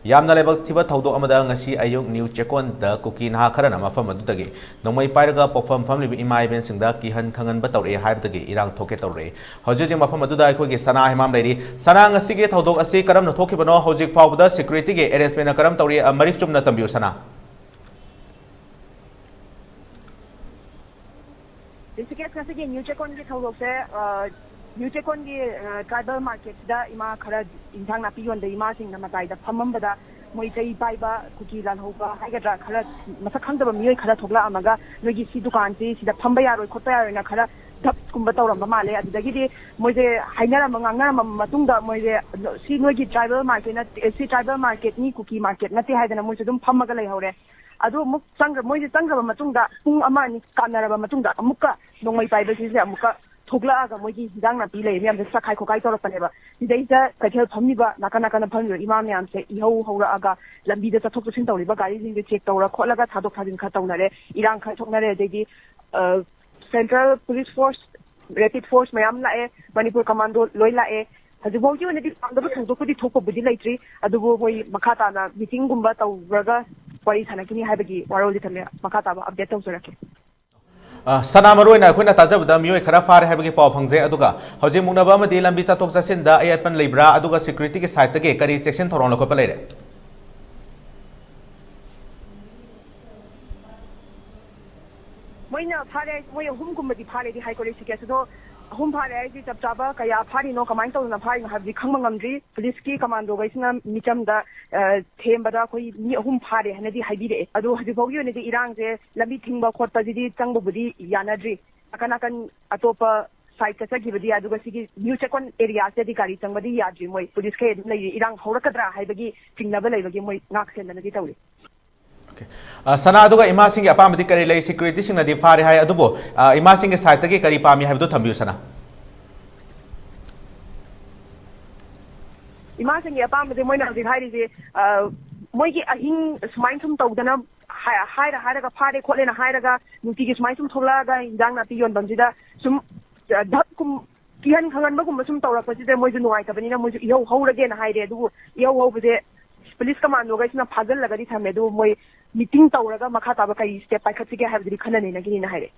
ꯌꯥꯝꯅ ꯂꯥꯏꯕꯛ ꯊꯤꯕ ꯊꯧꯗꯣꯛ ꯑꯃꯗ ꯉꯁꯤ ꯑꯌꯨꯛ ꯅ꯭ꯌꯨ ꯆꯦꯛꯀꯣꯟꯗ ꯀꯨꯀꯤ ꯅꯍꯥ ꯈꯔꯅ ꯃꯐꯝ ꯑꯗꯨꯗꯒꯤ ꯅꯣꯡꯃꯩ ꯄꯥꯏꯔꯒ ꯄꯣꯛꯐꯝ ꯐꯝꯂꯤꯕ ꯏꯃꯥ ꯏꯕꯦꯟꯁꯤꯡꯗ ꯀꯤꯍꯟ ꯈꯪꯍꯟꯕ ꯇꯧꯔꯛꯑꯦ ꯍꯥꯏꯕꯗꯒꯤ ꯏꯔꯥꯡ ꯊꯣꯛꯀꯦ ꯇꯧꯔꯛꯑꯦ꯫ ꯍꯧꯖꯤꯛ ꯍꯧꯖꯤꯛ ꯃꯐꯝ ꯑꯗꯨꯗ ꯑꯩꯈꯣꯏꯒꯤ ꯁꯅꯥ ꯍꯤꯃꯥꯝ ꯂꯩꯔꯤ꯫ ꯁꯅꯥ ꯉꯁꯤꯒꯤ ꯊꯧꯗꯣꯛ ꯑꯁꯤ ꯀꯔꯝꯅ ꯊꯣꯛꯈꯤꯕꯅꯣ? ꯍꯧꯖꯤꯛ ꯐꯥꯎꯕꯗ ꯁꯦꯀ꯭ꯌꯨꯔꯤꯇꯤꯒꯤ ꯑꯦꯔꯦꯟꯖꯃꯦꯟꯠꯅ ꯀꯔꯝ ꯇꯧꯔꯤ? ꯃꯔꯤꯛ ꯆꯨꯝꯅ ꯇꯝꯕꯤꯌꯨ ꯁꯅꯥ꯫ ꯉꯁꯤꯒꯤ ꯅ꯭ꯌꯨ ꯆꯦꯛꯀꯣꯟꯒꯤ ꯊꯧꯗꯣꯛꯁꯦ ꯅ꯭ꯌꯨ ꯆꯦꯛꯀꯣꯟꯒꯤ ꯇ꯭ꯔꯥꯏꯕꯦꯜ ꯃꯥꯔꯀꯦꯠꯁꯤꯗ ꯏꯃꯥ ꯈꯔ ꯏꯟꯁꯥꯡ ꯅꯥꯄꯤ ꯌꯣꯟꯕ ꯏꯃꯥꯁꯤꯡꯅ ꯃꯇꯥꯏꯗ ꯐꯝꯃꯝꯕꯗ ꯃꯣꯏ ꯆꯩ ꯄꯥꯏꯕ ꯀꯨꯀꯤ ꯂꯥꯜꯍꯧꯕ ꯍꯥꯏꯒꯗ꯭ꯔꯥ ꯈꯔ ꯃꯁꯛ ꯈꯪꯗꯕ ꯃꯤꯑꯣꯏ ꯈꯔ ꯊꯣꯛꯂꯛꯑꯝꯃꯒ ꯅꯣꯏꯒꯤ ꯁꯤ ꯗꯨꯀꯥꯟꯁꯤ ꯁꯤꯗ ꯐꯝꯕ ꯌꯥꯔꯣꯏ ꯈꯣꯠꯄ ꯌꯥꯔꯣꯏꯅ ꯈꯔ ꯙꯞꯀꯨꯝꯕ ꯇꯧꯔꯝꯕ ꯃꯥꯜꯂꯦ꯫ ꯑꯗꯨꯗꯒꯤꯗꯤ ꯃꯣꯏꯁꯦ ꯍꯥꯏꯅꯔꯝꯕ ꯉꯥꯡꯅꯔꯝꯕ ꯃꯇꯨꯡꯗ ꯃꯣꯏꯁꯦ ꯁꯤ ꯅꯣꯏꯒꯤ ꯇ꯭ꯔꯥꯏꯕꯦꯜ ꯃꯥꯔꯀꯦꯠ ꯅꯠꯇꯦ, ꯁꯤ ꯇ꯭ꯔꯥꯏꯕꯦꯜ ꯃꯥꯔꯀꯦꯠꯅꯤ ꯀꯨꯀꯤ ꯃꯥꯔꯀꯦꯠ ꯅꯠꯇꯦ ꯍꯥꯏꯗꯅ ꯃꯣꯏꯁꯨ ꯑꯗꯨꯝ ꯐꯝꯃꯒ ꯂꯩꯍꯧꯔꯦ꯫ ꯑꯗꯨ ꯑꯃꯨꯛ ꯃꯣꯏꯁꯦ ꯆꯪꯈ꯭ꯔꯕ ꯃꯇꯨꯡꯗ ꯄꯨꯡ ꯑꯃ ꯑꯅꯤ ꯀꯥꯟꯅꯔꯕ ꯃꯇꯨꯡꯗ ꯑꯃꯨꯛꯀ ꯅꯣꯡꯃꯩ ꯄꯥꯏꯕꯁꯤꯁꯦ ꯑꯃꯨꯛꯀ ꯊꯣꯛꯂꯛꯑꯒ ꯃꯣꯏꯒꯤ ꯍꯤꯟꯖꯥꯡ ꯅꯥꯄꯤ ꯂꯩꯔꯤ ꯃꯌꯥꯝꯁꯦ ꯆꯈꯥꯏ ꯈꯣꯠꯀꯥꯏ ꯇꯧꯔꯛꯄꯅꯦꯕ꯫ ꯁꯤꯗꯩꯁꯤꯗ ꯀꯩꯊꯦꯜ ꯐꯝꯃꯤꯕ ꯅꯥꯀꯟ ꯅꯥꯀꯟꯗ ꯐꯝꯃꯤꯕ ꯏꯃꯥ ꯃꯌꯥꯝꯁꯦ ꯏꯍꯧ ꯍꯧꯔꯛꯑꯒ ꯂꯝꯕꯤꯗ ꯆꯠꯊꯣꯛ ꯆꯠꯁꯤꯟ ꯇꯧꯔꯤꯕ ꯒꯥꯔꯤꯁꯤꯡꯁꯦ ꯆꯦꯛ ꯇꯧꯔ ꯈꯣꯠꯂꯒ ꯊꯥꯗꯣꯛ ꯊꯥꯖꯤꯟ ꯈꯔ ꯇꯧꯅꯔꯦ, ꯏꯔꯥꯡ ꯈꯔ ꯊꯣꯛꯅꯔꯦ꯫ ꯑꯗꯩꯗꯤ ꯁꯦꯟꯇ꯭ꯔꯦꯜ ꯄꯨꯂꯤꯁ ꯐꯣꯔꯁ, ꯔꯦꯄꯤꯗ ꯐꯣꯔꯁ ꯃꯌꯥꯝ ꯂꯥꯛꯑꯦ, ꯃꯅꯤꯄꯨꯔ ꯀꯃꯥꯟꯗꯣ ꯂꯣꯏ ꯂꯥꯛꯑꯦ꯫ ꯍꯧꯖꯤꯛꯐꯥꯎꯒꯤ ꯑꯣꯏꯅꯗꯤ ꯄꯥꯝꯗꯕ ꯊꯧꯗꯣꯛꯄꯨꯗꯤ ꯊꯣꯛꯄꯕꯨꯗꯤ ꯂꯩꯇ꯭ꯔꯤ, ꯑꯗꯨꯕꯨ ꯃꯣꯏ ꯃꯈꯥ ꯇꯥꯅ ꯃꯤꯇꯤꯡꯒꯨꯝꯕ ꯇꯧꯔꯒ ꯋꯥꯔꯤ ꯁꯥꯟꯅꯈꯤꯅꯤ ꯍꯥꯏꯕꯒꯤ ꯋꯥꯔꯣꯜꯗꯤ ꯊꯝꯃꯦ꯫ ꯃꯈꯥ ꯇꯥꯕ ꯑꯞꯗꯦꯠ ꯇꯧꯖꯔꯛꯀꯦ꯫ ꯁꯅꯥ ꯃꯔꯨꯑꯣꯏꯅ ꯑꯩꯈꯣꯏꯅ ꯇꯥꯖꯕꯗ ꯃꯤꯑꯣꯏ ꯈꯔ ꯐꯥꯔꯦ ꯍꯥꯏꯕꯒꯤ ꯄꯥꯎ ꯐꯪꯖꯩ, ꯑꯗꯨꯒ ꯍꯧꯖꯤꯛ ꯃꯨꯛꯅꯕ ꯑꯃꯗꯤ ꯂꯝꯕꯤ ꯆꯠꯊꯣꯛ ꯆꯠꯁꯤꯟꯗ ꯑꯌꯦꯠꯄꯟ ꯂꯩꯕ꯭ꯔꯥ? ꯑꯗꯨꯒ ꯁꯦꯀ꯭ꯌꯨꯔꯤꯇꯤꯒꯤ ꯁꯥꯏꯠꯇꯒꯤ ꯀꯔꯤ ꯆꯦꯛꯁꯤꯟ ꯊꯧꯔꯥꯡ ꯂꯧꯈꯠꯄ ꯂꯩꯔꯦ? ꯃꯣꯏꯅ ꯐꯥꯔꯦ, ꯃꯣꯏ ꯑꯍꯨꯝꯒꯨꯝꯕꯗꯤ ꯐꯥꯔꯦꯗꯤ ꯍꯥꯏꯀꯣ ꯔꯤꯁꯤꯀꯦꯁ, ꯑꯗꯣ ꯑꯍꯨꯝ ꯐꯥꯔꯦ ꯍꯥꯏꯁꯤ ꯆꯞ ꯆꯥꯕ ꯀꯌꯥ ꯐꯥꯔꯤꯅꯣ ꯀꯃꯥꯏꯅ ꯇꯧꯗꯅ ꯐꯥꯔꯤꯅꯣ ꯍꯥꯏꯕꯗꯤ ꯈꯪꯕ ꯉꯝꯗ꯭ꯔꯤ꯫ ꯄꯨꯂꯤꯁꯀꯤ ꯀꯃꯥꯟꯗꯣꯈꯩꯁꯤꯅ ꯃꯤꯆꯝꯗ ꯊꯦꯝꯕꯗ ꯑꯩꯈꯣꯏ ꯃꯤ ꯑꯍꯨꯝ ꯐꯥꯔꯦ ꯍꯥꯏꯅꯗꯤ ꯍꯥꯏꯕꯤꯔꯛꯑꯦ꯫ ꯑꯗꯣ ꯍꯧꯖꯤꯛꯐꯥꯎꯒꯤ ꯑꯣꯏꯅꯗꯤ ꯏꯔꯥꯡꯁꯦ ꯂꯝꯕꯤ ꯊꯤꯡꯕ ꯈꯣꯠꯄꯁꯤꯗꯤ ꯆꯪꯕꯕꯨꯗꯤ ꯌꯥꯅꯗ꯭ꯔꯤ꯫ ꯅꯥꯀꯟ ꯅꯥꯀꯟ ꯑꯇꯣꯞꯄ ꯁꯥꯏꯠ ꯆꯠꯈꯤꯕꯗꯤ, ꯑꯗꯨꯒ ꯁꯤꯒꯤ ꯅ꯭ꯌꯨ ꯆꯦꯛꯀꯣꯟ ꯑꯦꯔꯤꯌꯥꯁꯤꯗꯤ ꯒꯥꯔꯤ ꯆꯪꯕꯗꯤ ꯌꯥꯗ꯭ꯔꯤ꯫ ꯃꯣꯏ ꯄꯨꯂꯤꯁꯈꯩ ꯑꯗꯨꯝ ꯂꯩꯔꯤ, ꯏꯔꯥꯡ ꯍꯧꯔꯛꯀꯗ꯭ꯔꯥ ꯍꯥꯏꯕꯒꯤ ꯆꯤꯡꯅꯕ ꯂꯩꯕꯒꯤ ꯃꯣꯏ ꯉꯥꯛ ꯁꯦꯟꯗꯅꯗꯤ ꯇꯧꯔꯤ꯫ ꯁꯅꯥ, ꯑꯗꯨꯒ ꯏꯃꯥꯁꯤꯡꯒꯤ ꯑꯄꯥꯝꯕꯗꯤ ꯀꯔꯤ ꯂꯩ? ꯁꯦꯀ꯭ꯌꯨꯔꯤꯇꯤꯁꯤꯡꯅꯗꯤ ꯐꯥꯔꯦ ꯍꯥꯏ, ꯑꯗꯨꯕꯨ ꯏꯃꯥꯁꯤꯡꯒꯤ ꯁꯥꯏꯠꯇꯒꯤ ꯀꯔꯤ ꯄꯥꯝꯃꯤ ꯍꯥꯏꯕꯗꯨ ꯊꯝꯕꯤꯌꯨ ꯁꯅꯥ꯫ ꯏꯃꯥꯁꯤꯡꯒꯤ ꯑꯄꯥꯝꯕꯁꯦ ꯃꯣꯏꯅ ꯍꯧꯖꯤꯛ ꯍꯥꯏꯔꯤꯁꯦ ꯃꯣꯏꯒꯤ ꯑꯍꯤꯡ ꯁꯨꯃꯥꯏꯅ ꯁꯨꯝ ꯇꯧꯗꯅ ꯍꯥꯏꯔꯒ ꯐꯥꯔꯦ ꯈꯣꯠꯂꯦꯅ ꯍꯥꯏꯔꯒ ꯅꯨꯡꯇꯤꯒꯤ ꯁꯨꯃꯥꯏꯅ ꯁꯨꯝ ꯊꯣꯛꯂꯛꯑꯒ ꯏꯟꯖꯥꯡ ꯅꯥꯄꯤ ꯌꯣꯟꯐꯝꯁꯤꯗ ꯁꯨꯝ ꯀꯤꯍꯟ ꯈꯪꯍꯟꯕꯒꯨꯝꯕ ꯁꯨꯝ ꯇꯧꯔꯛꯄꯁꯤꯗ ꯃꯣꯏꯁꯨ ꯅꯨꯡꯉꯥꯏꯇꯕꯅꯤꯅ ꯃꯣꯏꯁꯨ ꯏꯍꯧ ꯍꯧꯔꯒꯦꯅ ꯍꯥꯏꯔꯦ꯫ ꯑꯗꯨꯕꯨ ꯏꯍꯧ ꯍꯧꯕꯁꯦ ꯄꯨꯂꯤꯁ ꯀꯃꯥꯟꯗꯣꯈꯩꯁꯤꯅ ꯐꯥꯖꯤꯜꯂꯒꯗꯤ ꯊꯝꯃꯦ, ꯑꯗꯨꯕꯨ ꯃꯣꯏ ꯃꯤꯇꯤꯡ ꯇꯧꯔꯒ ꯃꯈꯥ ꯇꯥꯕ ꯀꯔꯤ ꯁ꯭ꯇꯦꯞ ꯄꯥꯏꯈꯠꯁꯤꯒꯦ ꯍꯥꯏꯕꯗꯨꯗꯤ ꯈꯟꯅ ꯅꯩꯅꯈꯤꯅꯤꯅ ꯍꯥꯏꯔꯦ꯫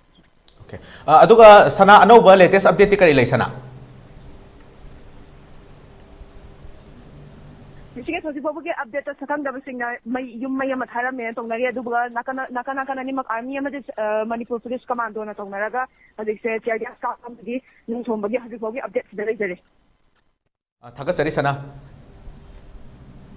ꯑꯗꯨꯒ ꯁꯅꯥ, ꯑꯅꯧꯕ ꯂꯦꯇꯦꯁ ꯑꯞꯗꯦꯠꯇꯤ ꯀꯔꯤ ꯂꯩ ꯁꯅꯥ? ꯔꯤꯁꯤꯀꯦꯁ ꯍꯧꯖꯤꯛ ꯐꯥꯎꯕꯒꯤ ꯑꯞꯗꯦꯠꯇ ꯁꯛꯈꯪꯗꯕꯁꯤꯡꯅ ꯌꯨꯝ ꯃꯩ ꯑꯃ ꯊꯥꯔꯝꯃꯦꯅ ꯇꯧꯅꯔꯤ, ꯑꯗꯨꯒ ꯅꯥꯀꯟ ꯑꯅꯤꯃꯛ ꯑꯥꯔꯃꯤ ꯑꯃꯗꯤ ꯃꯅꯤꯄꯨꯔ ꯄꯨꯂꯤꯁ ꯀꯃꯥꯟꯗꯣꯅ ꯇꯧꯅꯔꯒ ꯍꯧꯖꯤꯛꯁꯦ ꯇꯤꯌꯔ ꯒ꯭ꯌꯥꯁ ꯀꯥꯞꯄꯒꯤ ꯅꯨꯡ ꯊꯣꯝꯕꯒꯤ ꯍꯧꯖꯤꯛ ꯐꯥꯎꯒꯤ ꯑꯞꯗꯦꯠ ꯁꯤꯗ ꯂꯩꯖꯔꯤ꯫ ꯊꯥꯒꯠꯆꯔꯤ ꯁꯅꯥ꯫